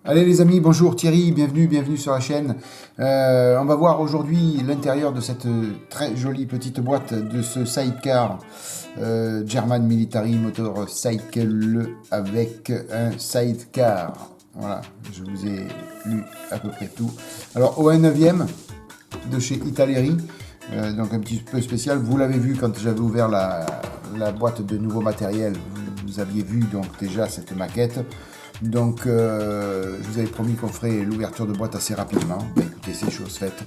Allez les amis, bonjour Thierry, bienvenue sur la chaîne. On va voir aujourd'hui l'intérieur de cette très jolie petite boîte de ce sidecar German Military Motorcycle avec un sidecar. Voilà, je vous ai lu à peu près tout. Alors au 1/9 de chez Italeri, donc un petit peu spécial. Vous l'avez vu quand j'avais ouvert la boîte de nouveau matériel, vous aviez vu donc déjà cette maquette. Donc, je vous avais promis qu'on ferait l'ouverture de boîte assez rapidement. Ben, écoutez, c'est chose faite.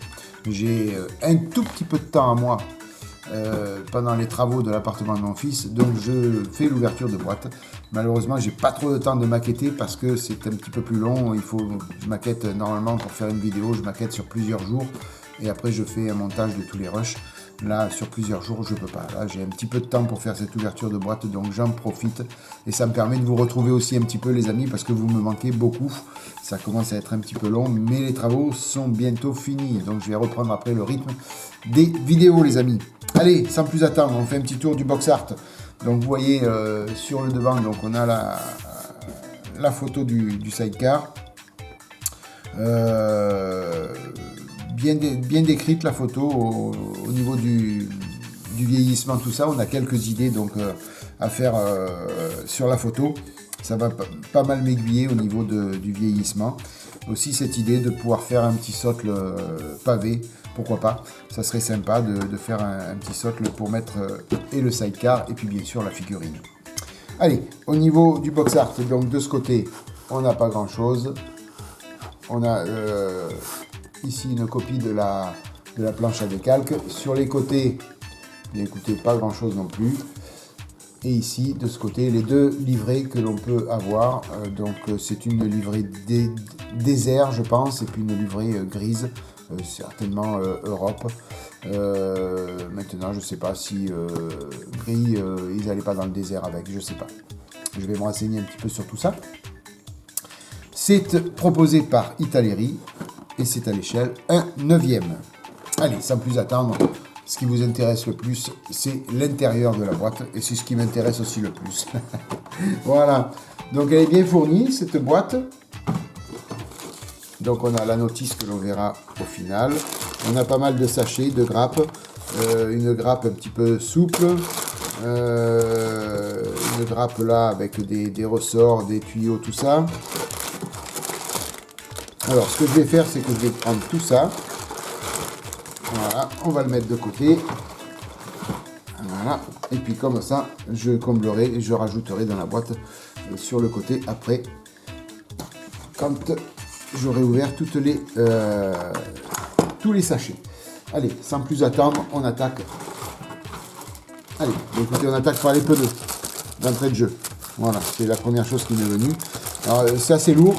J'ai un tout petit peu de temps à moi pendant les travaux de l'appartement de mon fils. Donc, je fais l'ouverture de boîte. Malheureusement, j'ai pas trop de temps de maqueter parce que c'est un petit peu plus long. Je maquette normalement pour faire une vidéo, je maquette sur plusieurs jours. Et après, je fais un montage de tous les rushs. Là, sur plusieurs jours, je peux pas. Là, j'ai un petit peu de temps pour faire cette ouverture de boîte, donc j'en profite. Et ça me permet de vous retrouver aussi un petit peu, les amis, parce que vous me manquez beaucoup. Ça commence à être un petit peu long, mais les travaux sont bientôt finis. Donc, je vais reprendre après le rythme des vidéos, les amis. Allez, sans plus attendre, on fait un petit tour du box art. Donc, vous voyez sur le devant, donc on a la photo du sidecar. Bien décrite la photo au niveau du vieillissement, tout ça. On a quelques idées donc à faire sur la photo. Ça va pas mal m'aiguiller au niveau du vieillissement. Aussi cette idée de pouvoir faire un petit socle pavé, pourquoi pas. Ça serait sympa de faire un petit socle pour mettre et le sidecar et puis bien sûr la figurine. Allez, au niveau du box art, donc de ce côté, on n'a pas grand chose. On a ici une copie de la planche à décalque. Sur les côtés, bien, écoutez, pas grand chose non plus. Et ici, de ce côté, les deux livrets que l'on peut avoir. Donc c'est une livrée désert, je pense, et puis une livrée grise, certainement Europe. Maintenant, je ne sais pas si gris, ils n'allaient pas dans le désert avec, je ne sais pas. Je vais me renseigner un petit peu sur tout ça. C'est proposé par Italeri et c'est à l'échelle 1/9. Allez, sans plus attendre, ce qui vous intéresse le plus, c'est l'intérieur de la boîte et c'est ce qui m'intéresse aussi le plus. Voilà, donc elle est bien fournie cette boîte. Donc on a la notice que l'on verra au final. On a pas mal de sachets, de grappes, une grappe un petit peu souple. Une grappe là avec des ressorts, des tuyaux, tout ça. Alors, ce que je vais faire, c'est que je vais prendre tout ça. Voilà, on va le mettre de côté. Voilà, et puis comme ça, je comblerai et je rajouterai dans la boîte sur le côté après, quand j'aurai ouvert tous les sachets. Allez, sans plus attendre, on attaque. Allez, écoutez, on attaque par les pneus d'entrée de jeu. Voilà, c'est la première chose qui m'est venue. Alors, c'est assez lourd.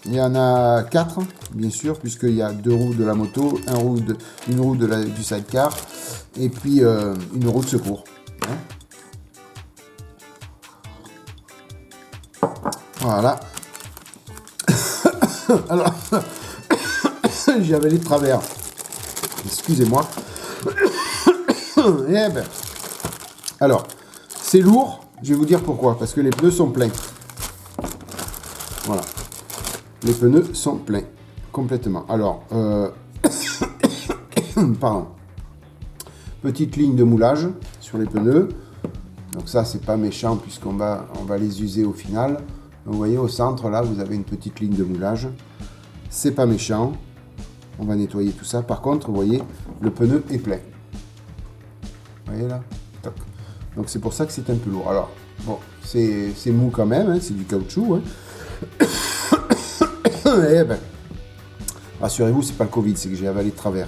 Il y en a 4, bien sûr, puisqu'il y a 2 roues de la moto, une roue du sidecar, et puis une roue de secours. Hein, voilà. Alors, j'y avais les travers. Excusez-moi. Eh ben. Alors, c'est lourd. Je vais vous dire pourquoi. Parce que les pneus sont pleins. Voilà. Les pneus sont pleins, complètement. Alors, pardon. Petite ligne de moulage sur les pneus. Donc ça, c'est pas méchant puisqu'on va les user au final. Donc, vous voyez, au centre, là, vous avez une petite ligne de moulage. C'est pas méchant. On va nettoyer tout ça. Par contre, vous voyez, le pneu est plein. Vous voyez là? Toc. Donc c'est pour ça que c'est un peu lourd. Alors, bon, c'est mou quand même, hein, c'est du caoutchouc. Hein. Eh ben, rassurez-vous, c'est pas le Covid, c'est que j'ai avalé de travers.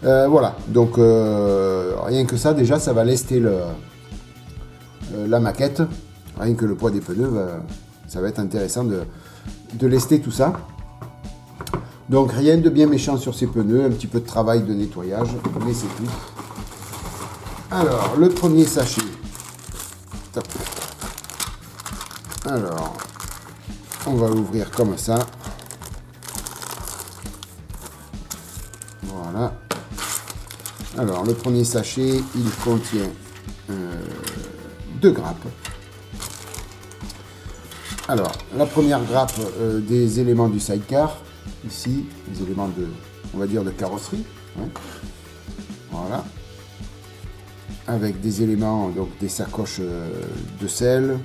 Voilà, donc rien que ça, déjà, ça va lester la maquette. Rien que le poids des pneus, ça va être intéressant de lester tout ça. Donc rien de bien méchant sur ces pneus, un petit peu de travail de nettoyage, mais c'est tout. Alors, le premier sachet. Top. Alors, on va l'ouvrir comme ça. Voilà. Alors, le premier sachet, il contient 2 grappes. Alors, la première grappe des éléments du sidecar, ici, les éléments de, on va dire, de carrosserie. Hein. Voilà. Avec des éléments, donc des sacoches de selle.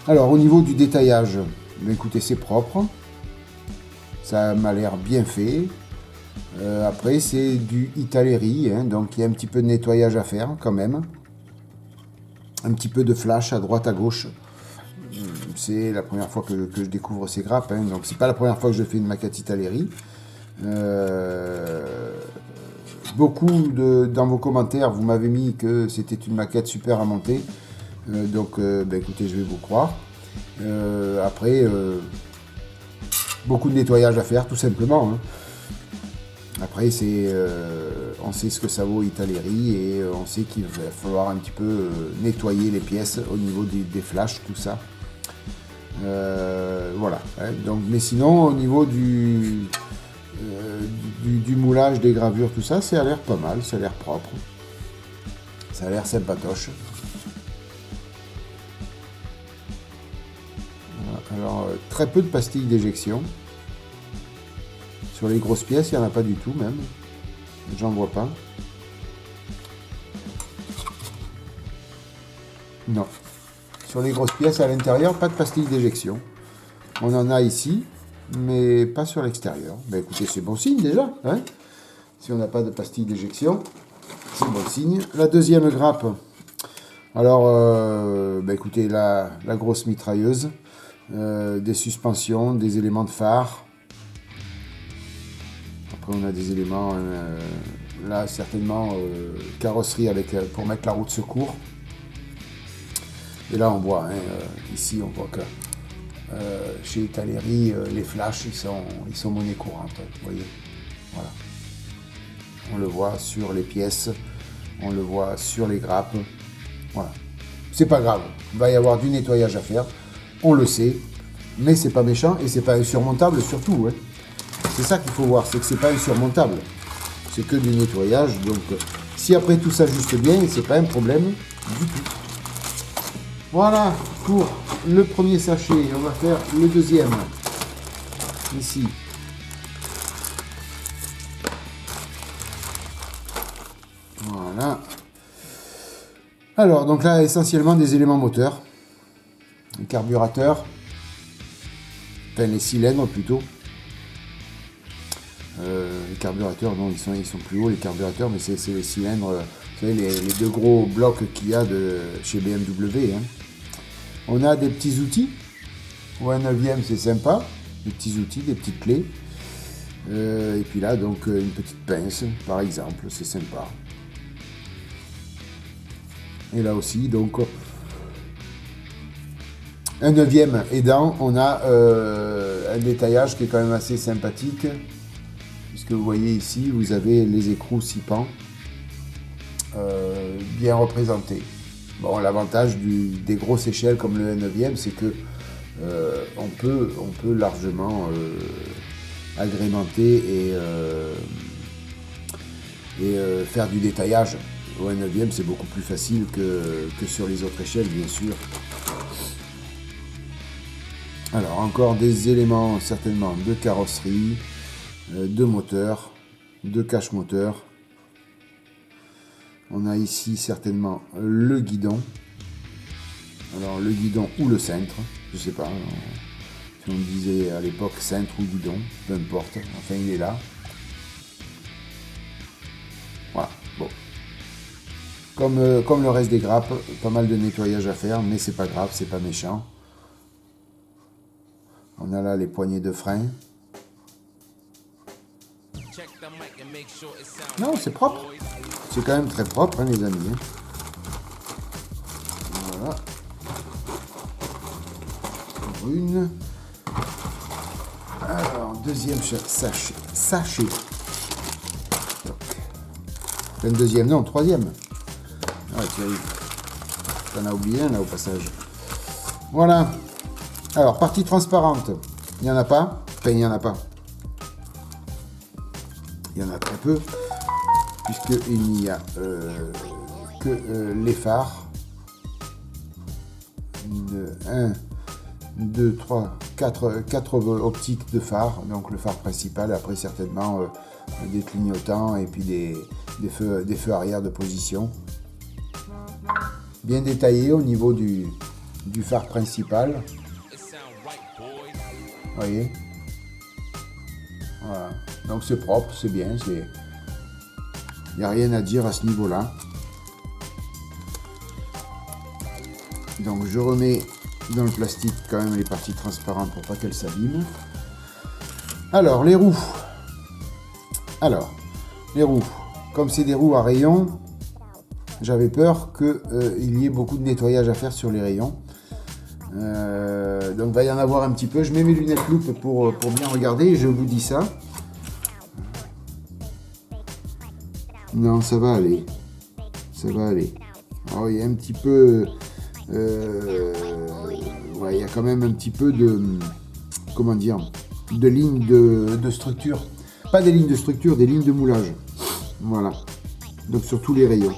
Alors, au niveau du détaillage, ben, écoutez, c'est propre. Ça m'a l'air bien fait. Après, c'est du Italeri, hein, donc il y a un petit peu de nettoyage à faire quand même. Un petit peu de flash à droite, à gauche. C'est la première fois que je découvre ces grappes, hein, donc c'est pas la première fois que je fais une maquette Italeri. Beaucoup dans vos commentaires, vous m'avez mis que c'était une maquette super à monter. Donc, ben, écoutez, je vais vous croire. Après, beaucoup de nettoyage à faire, tout simplement. Hein. Après, on sait ce que ça vaut Italeri et on sait qu'il va falloir un petit peu nettoyer les pièces au niveau des flashs, tout ça. Voilà. Hein. Donc, mais sinon, au niveau du moulage, des gravures, tout ça, ça a l'air pas mal, ça a l'air propre. Ça a l'air sympatoche. Voilà. Alors, très peu de pastilles d'éjection. Sur les grosses pièces, il n'y en a pas du tout même. J'en vois pas. Non. Sur les grosses pièces à l'intérieur, pas de pastilles d'éjection. On en a ici, mais pas sur l'extérieur. Ben écoutez, c'est bon signe déjà. Hein, si on n'a pas de pastilles d'éjection, c'est bon signe. La deuxième grappe. Alors, ben écoutez, la grosse mitrailleuse. Des suspensions, des éléments de phare. Après, on a des éléments, là, certainement, carrosserie pour mettre la roue de secours. Et là, on voit, hein, ici, on voit que chez Italeri, les flashs, ils sont monnaie courante. Vous voyez, voilà. On le voit sur les pièces, on le voit sur les grappes. Voilà. C'est pas grave, il va y avoir du nettoyage à faire, on le sait, mais c'est pas méchant et c'est pas insurmontable surtout. Hein. C'est ça qu'il faut voir, c'est que c'est pas insurmontable. C'est que du nettoyage, donc si après tout s'ajuste bien, c'est pas un problème du tout. Voilà pour le premier sachet. On va faire le deuxième. Ici. Voilà. Alors, donc là, essentiellement des éléments moteurs. Les carburateurs. Enfin, les cylindres plutôt. Les carburateurs, non, ils sont plus hauts, les carburateurs, mais c'est les cylindres, vous savez, les deux gros blocs qu'il y a chez BMW. Hein. On a des petits outils. Ou un 9e, c'est sympa. Des petits outils, des petites clés. Et puis là, donc, une petite pince, par exemple, c'est sympa. Et là aussi, donc, un 9e aidant, on a un détaillage qui est quand même assez sympathique. Puisque vous voyez ici, vous avez les écrous 6 pans bien représentés. Bon, l'avantage des grosses échelles comme le 9e, c'est que on peut largement agrémenter et faire du détaillage. Au 9e, c'est beaucoup plus facile que sur les autres échelles, bien sûr. Alors, encore des éléments certainement de carrosserie, de moteur, de cache moteur. On a ici certainement le guidon. Alors le guidon ou le cintre, je sais pas. Si on disait à l'époque cintre ou guidon, peu importe. Enfin il est là. Voilà, bon. Comme le reste des grappes, pas mal de nettoyage à faire, mais c'est pas grave, c'est pas méchant. On a là les poignées de frein. Non, c'est propre. C'est quand même très propre, hein, les amis. Voilà. Une. Alors, deuxième sachet. Le deuxième, non, troisième. Ah, Thierry. T'en as oublié un, là, au passage. Voilà. Alors, partie transparente. Il n'y en a pas. Enfin, il n'y en a pas. Il y en a très peu, puisqu'il n'y a que les phares. 2, 3, 4 optiques de phare, donc le phare principal, après certainement des clignotants et puis des feux arrière de position. Bien détaillé au niveau du phare principal. Vous voyez, voilà. Donc c'est propre, c'est bien, il n'y a rien à dire à ce niveau-là. Donc je remets dans le plastique quand même les parties transparentes pour pas qu'elles s'abîment. Alors les roues. Comme c'est des roues à rayons, j'avais peur qu'il y ait beaucoup de nettoyage à faire sur les rayons. Donc il va y en avoir un petit peu. Je mets mes lunettes loupe pour bien regarder et je vous dis ça. Non, ça va aller. Alors il y a un petit peu... ouais, il y a quand même un petit peu de... Comment dire, de lignes de structure. Pas des lignes de structure, des lignes de moulage. Voilà. Donc sur tous les rayons.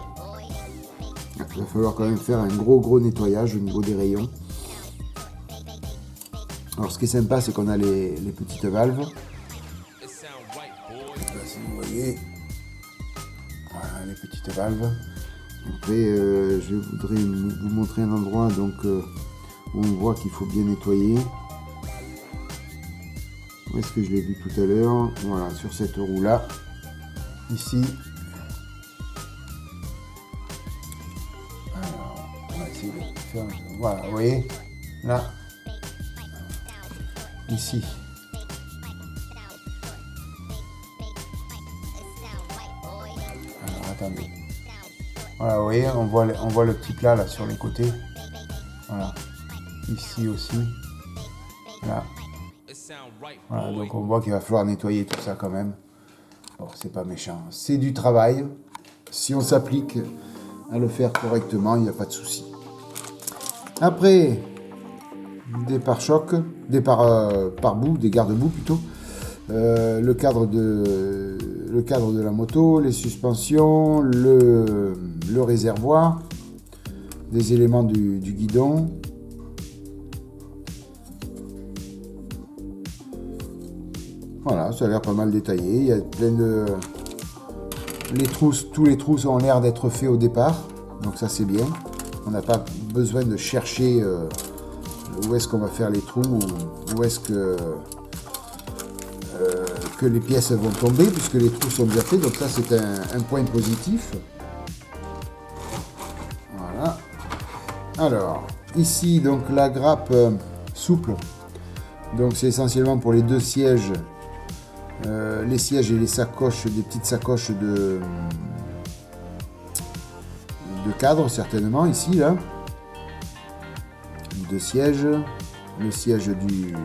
Il va falloir quand même faire un gros nettoyage au niveau des rayons. Alors ce qui est sympa, c'est qu'on a les petites valves. Là, si vous voyez, voilà les petites valves. Après, je voudrais vous montrer un endroit donc où on voit qu'il faut bien nettoyer. Où est-ce que je l'ai vu tout à l'heure? Voilà, sur cette roue là, ici. Alors, on va essayer de faire. Voilà, vous voyez, là. Ici. Alors, attendez. Voilà, vous voyez, on voit le petit plat là sur les côtés. Voilà. Ici aussi. Là. Voilà, donc on voit qu'il va falloir nettoyer tout ça quand même. Bon, c'est pas méchant. C'est du travail. Si on s'applique à le faire correctement, il n'y a pas de souci. Après, des pare-chocs, des pare-boue, des garde-boue plutôt, le cadre de la moto, les suspensions, le réservoir, des éléments du guidon. Voilà, ça a l'air pas mal détaillé. Il y a plein de... tous les trous ont l'air d'être faits au départ, donc ça c'est bien. On n'a pas besoin de chercher où est-ce qu'on va faire les trous, où est-ce que les pièces vont tomber, puisque les trous sont déjà faits, donc ça c'est un point positif. Voilà. Alors, ici donc la grappe souple, donc c'est essentiellement pour les deux sièges, les sièges et les sacoches, des petites sacoches de cadre certainement, ici là. Deux sièges, le siège du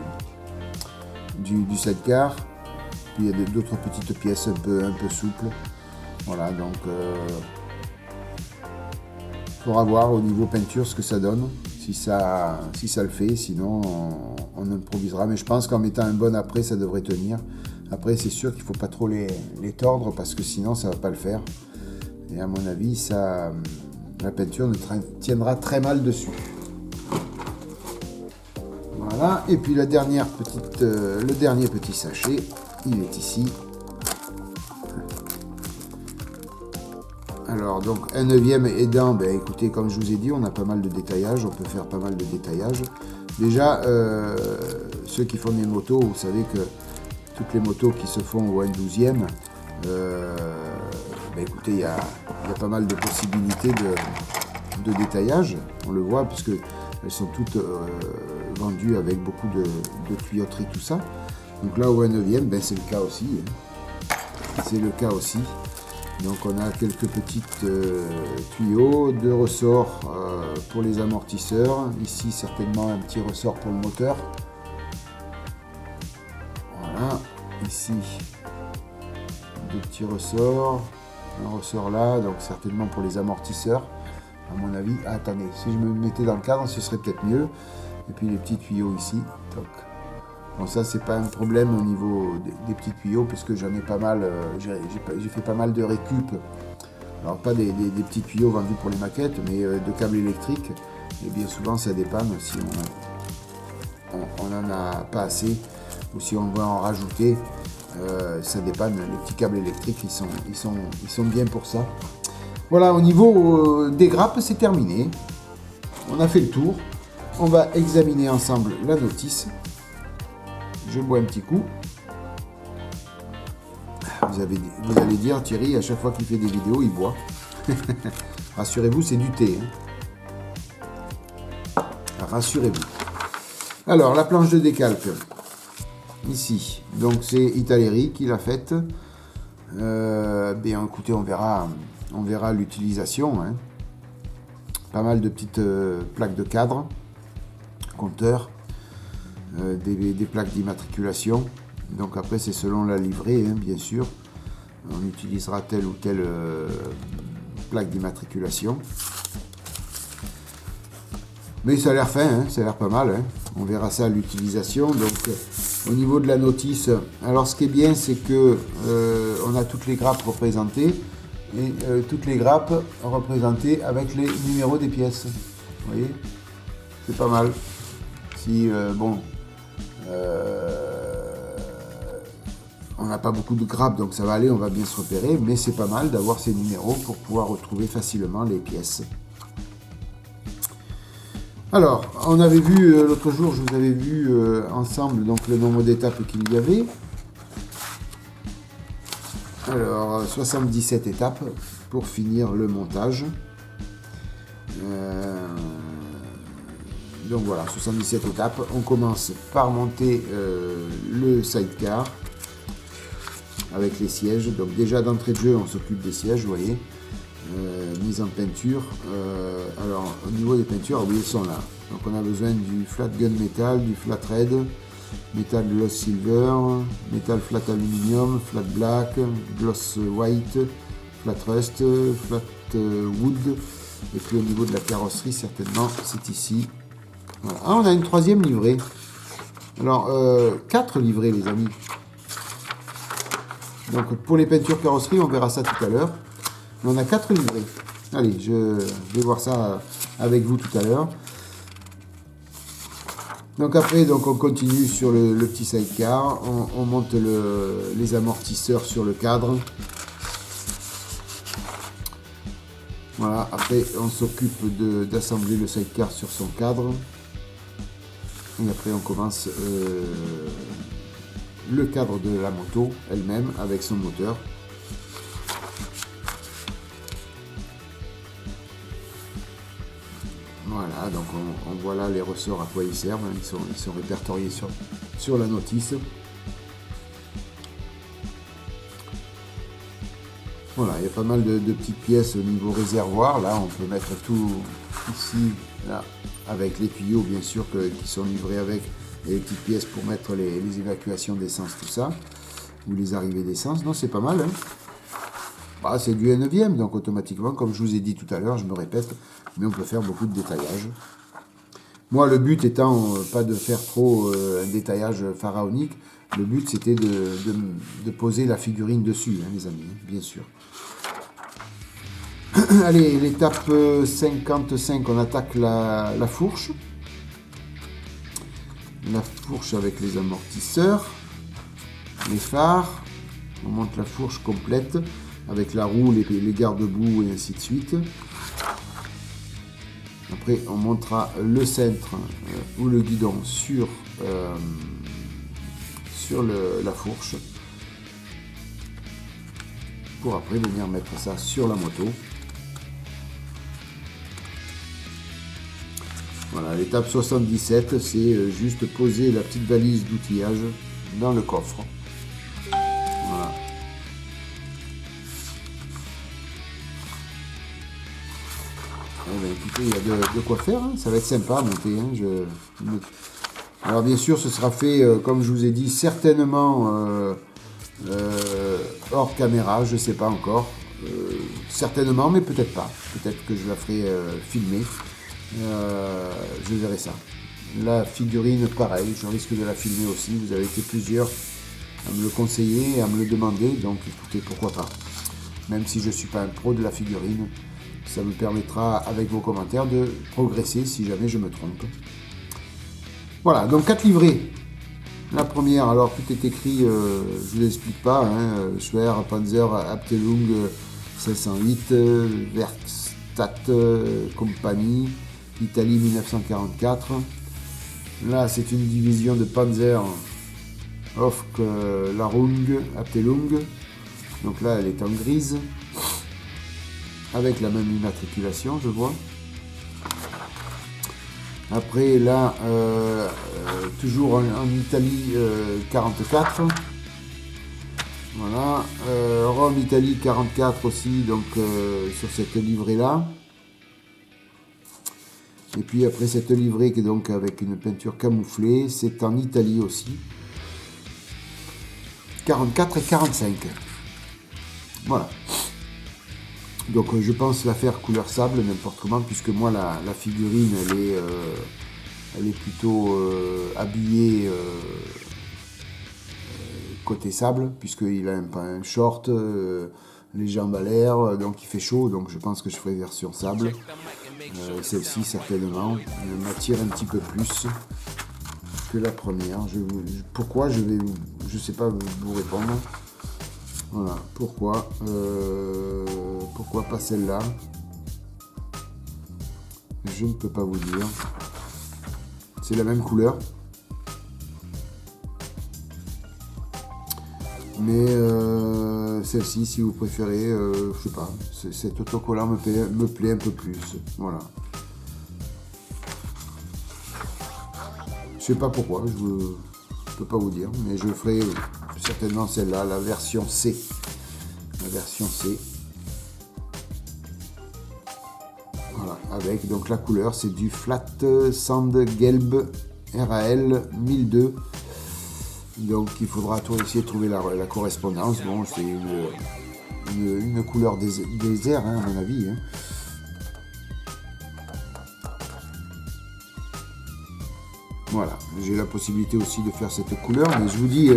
sidecar, puis il y a d'autres petites pièces un peu souples. Voilà, donc faudra voir au niveau peinture ce que ça donne, si ça le fait, sinon on improvisera, mais je pense qu'en mettant un bon après ça devrait tenir. Après c'est sûr qu'il ne faut pas trop les tordre parce que sinon ça va pas le faire, et à mon avis la peinture tiendra très mal dessus. Voilà, et puis le dernier petit sachet, il est ici. Alors donc un neuvième aidant, ben écoutez, comme je vous ai dit, on a pas mal de détaillage, on peut faire pas mal de détaillage. Déjà, ceux qui font des motos, vous savez que toutes les motos qui se font au 1/12e, ben écoutez, il y a pas mal de possibilités de détaillage, on le voit, puisque elles sont toutes vendues avec beaucoup de tuyauterie, tout ça. Donc là, au 1/9, ben, c'est le cas aussi. C'est le cas aussi. Donc on a quelques petites tuyaux, deux ressorts pour les amortisseurs. Ici, certainement un petit ressort pour le moteur. Voilà. Ici, deux petits ressorts. Un ressort là, donc certainement pour les amortisseurs. À mon avis, attendez, si je me mettais dans le cadre, ce serait peut-être mieux. Et puis les petits tuyaux ici. Donc, bon, ça c'est pas un problème au niveau des petits tuyaux, puisque j'en ai pas mal. J'ai fait pas mal de récup. Alors pas des petits tuyaux vendus pour les maquettes, mais de câbles électriques. Et bien souvent ça dépanne on n'en a pas assez, ou si on veut en rajouter, ça dépanne. Les petits câbles électriques, ils sont bien pour ça. Voilà, au niveau des grappes, c'est terminé. On a fait le tour. On va examiner ensemble la notice. Je bois un petit coup. Vous allez dire, Thierry, à chaque fois qu'il fait des vidéos, il boit. Rassurez-vous, c'est du thé. Hein. Rassurez-vous. Alors, la planche de décalque. Ici. Donc, c'est Italeri qui l'a faite. Bien, écoutez, on verra l'utilisation. Hein. Pas mal de petites plaques de cadre, compteurs, des plaques d'immatriculation. Donc après, c'est selon la livrée, hein, bien sûr. On utilisera telle ou telle plaque d'immatriculation. Mais ça a l'air fin, hein, ça a l'air pas mal. Hein. On verra ça à l'utilisation. Donc, au niveau de la notice, alors ce qui est bien, c'est que on a toutes les grappes représentées. Et toutes les grappes représentées avec les numéros des pièces. Vous voyez, c'est pas mal. Si, on n'a pas beaucoup de grappes, donc ça va aller, on va bien se repérer, mais c'est pas mal d'avoir ces numéros pour pouvoir retrouver facilement les pièces. Alors, on avait vu, l'autre jour, je vous avais vu ensemble donc, le nombre d'étapes qu'il y avait. Alors, 77 étapes pour finir le montage. Donc voilà, 77 étapes. On commence par monter le sidecar avec les sièges. Donc déjà d'entrée de jeu, on s'occupe des sièges, vous voyez. Mise en peinture. Alors, au niveau des peintures, oui, elles sont là. Donc on a besoin du flat gun metal, du flat red, metal gloss silver, metal flat aluminium, flat black, gloss white, flat rust, flat wood. Et puis au niveau de la carrosserie, certainement, c'est ici. Voilà. Ah, on a une troisième livrée. Alors, 4 livrées, les amis. Donc pour les peintures carrosserie, on verra ça tout à l'heure. Mais on a 4 livrées. Allez, je vais voir ça avec vous tout à l'heure. Donc après, donc on continue sur le petit sidecar, on monte les amortisseurs sur le cadre. Voilà, après on s'occupe d'assembler le sidecar sur son cadre. Et après on commence le cadre de la moto elle-même avec son moteur. Voilà, donc on voit là les ressorts à quoi ils servent, hein. Ils sont répertoriés sur la notice. Voilà, il y a pas mal de petites pièces au niveau réservoir. Là, on peut mettre tout ici, là, avec les tuyaux bien sûr qui sont livrés avec, et les petites pièces pour mettre les évacuations d'essence, tout ça, ou les arrivées d'essence. Non, c'est pas mal, hein. Bah, c'est du 9e, donc automatiquement, comme je vous ai dit tout à l'heure, je me répète, mais on peut faire beaucoup de détaillage. Moi, le but étant pas de faire trop un détaillage pharaonique, le but c'était de poser la figurine dessus, hein, les amis, bien sûr. Allez, l'étape 55, on attaque la fourche. La fourche avec les amortisseurs, les phares, on monte la fourche complète, avec la roue, les garde-boue et ainsi de suite. Après, on montera le centre ou le guidon sur la fourche. Pour après venir mettre ça sur la moto. Voilà, l'étape 77, c'est juste poser la petite valise d'outillage dans le coffre. Voilà. Eh bien, écoutez, il y a de quoi faire, hein. Ça va être sympa à monter. Hein. Alors bien sûr, ce sera fait, comme je vous ai dit, certainement hors caméra, je ne sais pas encore. Certainement, mais peut-être pas. Peut-être que je la ferai filmer. Je verrai ça. La figurine, pareil, je risque de la filmer aussi. Vous avez été plusieurs à me le conseiller et à me le demander, donc écoutez, pourquoi pas. Même si je ne suis pas un pro de la figurine, ça me permettra, avec vos commentaires, de progresser si jamais je me trompe. Voilà, donc 4 livrets. La première, alors tout est écrit, je ne vous explique pas, hein, Schwer, Panzer, Abteilung 1608, Werkstatt Compagnie, Italie 1944. Là, c'est une division de Panzer of Larung, Abteilung. Donc là, elle est en grise, avec la même immatriculation, je vois. Après, là, toujours en Italie 44. Voilà. Rome, Italie 44 aussi, donc sur cette livrée-là. Et puis après cette livrée qui est donc avec une peinture camouflée, c'est en Italie aussi. 44 et 45. Voilà. Donc je pense la faire couleur sable, n'importe comment, puisque moi la figurine elle est plutôt habillée côté sable, puisqu'il a un short, les jambes à l'air, donc il fait chaud, donc je pense que je ferai version sable. Celle-ci certainement, elle m'attire un petit peu plus que la première. Pourquoi je sais pas vous répondre. Voilà, pourquoi pas celle-là? Je ne peux pas vous dire. C'est la même couleur. Mais celle-ci, si vous préférez, je sais pas, cet autocollant me plaît un peu plus. Voilà. Je sais pas pourquoi, je peux pas vous dire, mais je ferai certainement celle-là, la version C. La version C. Voilà, avec donc la couleur, c'est du Flat Sand Gelb RAL 1002. Donc il faudra essayer de trouver la correspondance. Bon, c'est une couleur désert, hein, à mon avis. Hein. Voilà, j'ai la possibilité aussi de faire cette couleur, mais je vous dis,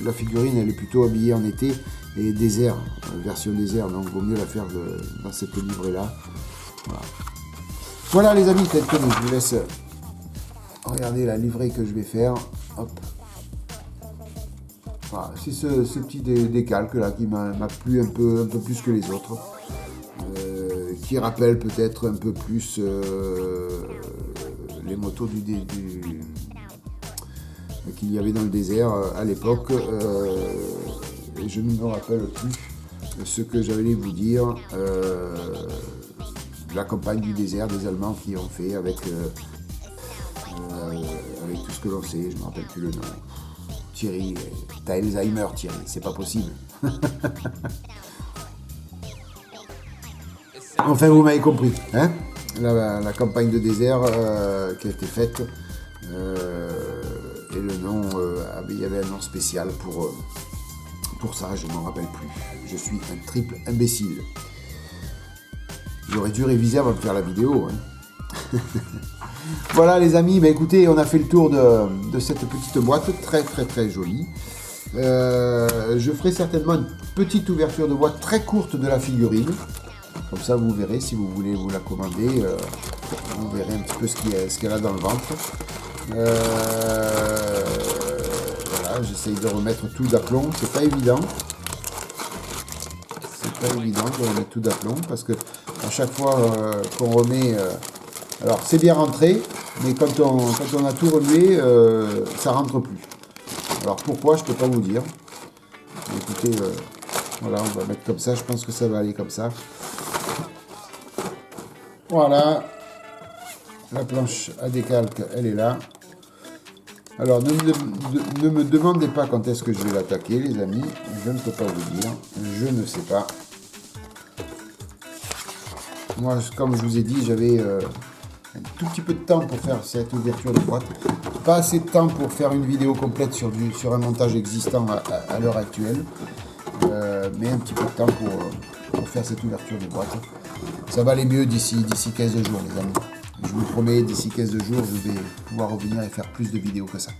la figurine, elle est plutôt habillée en été et désert, version désert, donc il vaut mieux la faire dans cette livrée-là. Voilà. Voilà les amis, je vous laisse regarder la livrée que je vais faire. Hop. Voilà, c'est ce petit décalque là qui m'a plu un peu plus que les autres, qui rappelle peut-être un peu plus les motos qu'il y avait dans le désert à l'époque, et je ne me rappelle plus ce que j'allais vous dire, la campagne du désert des Allemands qui ont fait avec tout ce que l'on sait, je ne me rappelle plus le nom. Thierry, t'as Alzheimer Thierry, c'est pas possible. Enfin, vous m'avez compris, hein, la campagne de désert qui a été faite, et le nom, il y avait un nom spécial pour ça, je ne m'en rappelle plus. Je suis un triple imbécile. J'aurais dû réviser avant de faire la vidéo. Hein. Voilà les amis, bah écoutez, on a fait le tour de cette petite boîte, très très très jolie. Je ferai certainement une petite ouverture de boîte très courte de la figurine. Comme ça vous verrez, si vous voulez vous la commander, vous verrez un petit peu ce qu'elle a dans le ventre. Voilà, j'essaye de remettre tout d'aplomb, c'est pas évident. C'est pas évident de remettre tout d'aplomb parce que à chaque fois qu'on remet... alors c'est bien rentré, mais quand on a tout remué, ça rentre plus. Alors pourquoi, je peux pas vous dire. Écoutez, voilà, on va mettre comme ça, je pense que ça va aller comme ça. Voilà, la planche à décalque, elle est là. Alors ne me demandez pas quand est-ce que je vais l'attaquer les amis, je ne peux pas vous dire, je ne sais pas. Moi, comme je vous ai dit, j'avais un tout petit peu de temps pour faire cette ouverture de boîte. Pas assez de temps pour faire une vidéo complète sur un montage existant à l'heure actuelle. Mais un petit peu de temps pour faire cette ouverture de boîte. Ça va aller mieux d'ici 15 jours les amis. Je vous promets, d'ici 15 jours, je vais pouvoir revenir et faire plus de vidéos que ça.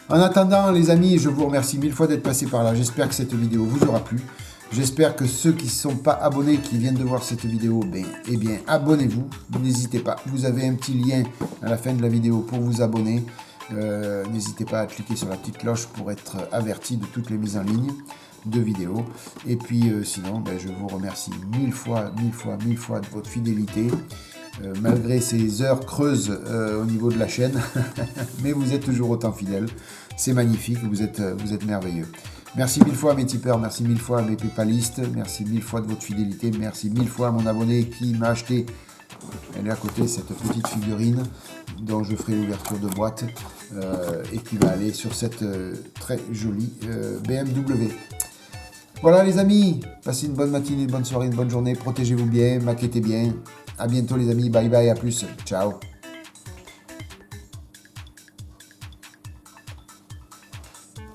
En attendant les amis, je vous remercie 1000 fois d'être passé par là. J'espère que cette vidéo vous aura plu. J'espère que ceux qui ne sont pas abonnés, qui viennent de voir cette vidéo, eh bien, abonnez-vous. N'hésitez pas. Vous avez un petit lien à la fin de la vidéo pour vous abonner. N'hésitez pas à cliquer sur la petite cloche pour être averti de toutes les mises en ligne de vidéos. Et puis, sinon, je vous remercie mille fois de votre fidélité. Malgré ces heures creuses au niveau de la chaîne, mais vous êtes toujours autant fidèles. C'est magnifique, vous êtes merveilleux. Merci mille fois à mes tipeurs, merci mille fois à mes paypalistes, merci mille fois de votre fidélité, merci mille fois à mon abonné qui m'a acheté, elle est à côté, cette petite figurine dont je ferai l'ouverture de boîte et qui va aller sur cette très jolie BMW. Voilà les amis, passez une bonne matinée, une bonne soirée, une bonne journée, protégez-vous bien, maquettez bien. À bientôt les amis, bye bye, à plus, ciao.